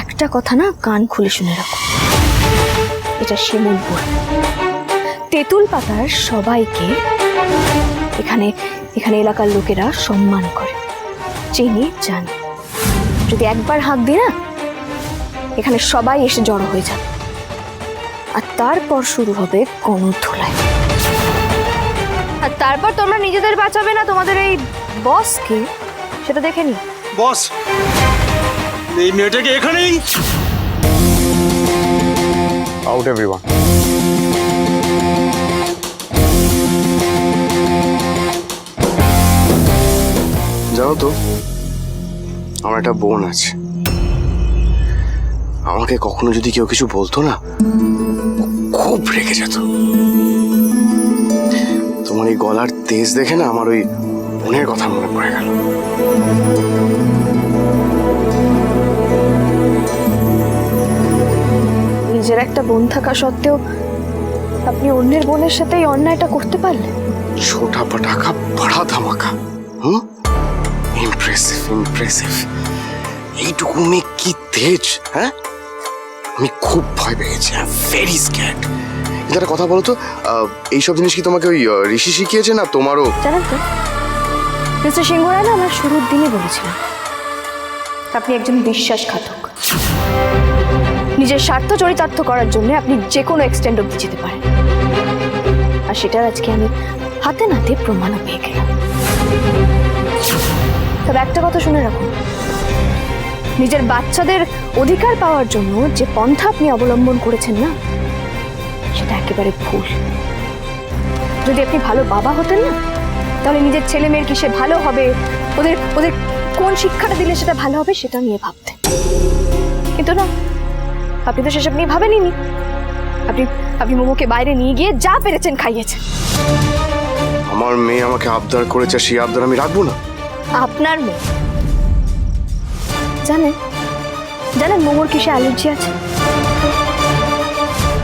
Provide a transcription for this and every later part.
একটা কথা না কান খুলে শুনে রাখো, এটা শিমুলপুর। তেঁতুল পাতার সবাইকে এখানে এখানে এলাকার লোকেরা সম্মান করে, চেনে জানে। যদি একবার হাঁক দিই না, এখানে সবাই এসে জড়ো হয়ে যাবে, আর তারপর শুরু হবে গণধোলাই। আর তারপর তোমরা নিজেদের বাঁচাবে না তোমাদের এই বসকে, সেটা দেখে নি। বস, এই মেয়েটাকে এখানেই আউট এভরিওয়ান। জানো তো, আমার একটা বোন আছে। আমাকে কখনো যদি কেউ কিছু বলতো না, খুব রেগে যেত। তোমার এই গলার তেজ দেখে না আমার ওই বোনের কথা মনে পড়ে গেল। নিজের একটা বোন থাকা সত্ত্বেও আপনি অন্যের বোনের সাথে এই অন্যায়টা করতে পারলেন? ছোটা পটাকা বড়া ধামাকা। Impressive impressive. এইটুকু মেয়ে কি তেজ! হ্যাঁ, আমি খুব ভয় পেয়েছি, ভেরি স্ক্যার্ড। কিন্তু একটা কথা বলো তো, এইসব জিনিস কি তোমাকে ওই ঋষি শিখিয়েছে না তোমারও? জানেন তো মিস্টার সিংহরায় না আমার শুরুর দিনে বলেছিলেন আপনি একজন বিশ্বাসঘাতক। নিজের স্বার্থ চরিতার্থ করার জন্য আপনি যে কোনো এক্সটেন্ড অব্দি যেতে পারেন, আর সেটার আজকে আমি হাতে নাতে প্রমাণও পেয়ে গেলাম। তবে একটা কথা শুনে রাখুন, নিজের বাচ্চাদের অধিকার পাওয়ার জন্য যে পন্থা আপনি অবলম্বন করেছেন না, সেটা একেবারে ভুল। যদি আপনি ভালো বাবা হতেন না, তাহলে নিজের ছেলে মেয়ের কিসে ভালো হবে, ওদের ওদের কোন শিক্ষাটা দিলে সেটা ভালো হবে, সেটা নিয়ে ভাবতেন। কিন্তু না, আপনি তো সেসব নিয়ে ভাবেনই। আপনি আপনি মোমোকে বাইরে নিয়ে গিয়ে যা পেরেছেন খাইয়েছেন। আমার মেয়ে আমাকে আবদার করেছে, সেই আবদার আমি রাখবো না? আপনার মেয়ে জানেন জানেন মোমোর কিসে অ্যালার্জি আছে?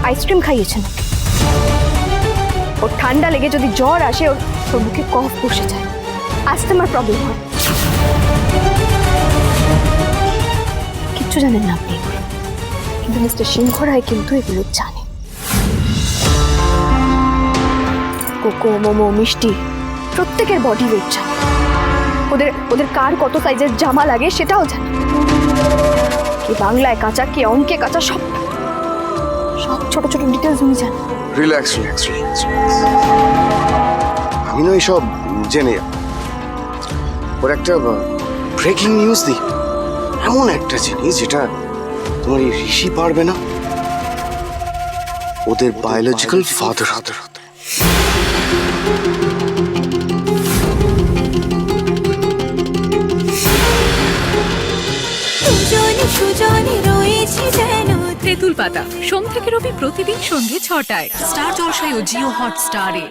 আইসক্রিম খাইয়েছেন ওর ঠান্ডা লেগে যদি জ্বর আসে, ওর মুখে কফ বসে যায়, আস্থামার প্রবলেম হয়। কিচ্ছু জানেন না আপনি, কিন্তু মিস্টার সিংহরায় কিন্তু এগুলো জানে। কোকো, মোমো, মিষ্টি প্রত্যেকের বডি ওয়েট জানে, ওদের ওদের কার কত সাইজের জামা লাগে সেটাও জানে, কি বাংলায় কাঁচা কি অঙ্কে কাঁচা, সব সব ছোট ছোট ডিটেলস উনি জানেন। Relax relax relax. আমি না এইসব জেনে ওর একটা ব্রেকিং নিউজ দিই, এমন একটা জিনিস যেটা তোমার এই ঋষি পারবে না। ওদের বায়োলজিক্যাল ফাদার হতে হতে সুজনে রয়েছে যেন তেঁতুল পাতা সোম থেকে রবি প্রতিদিন সন্ধ্যে ৬টায় স্টার জলসায় ও জিও হটস্টারে।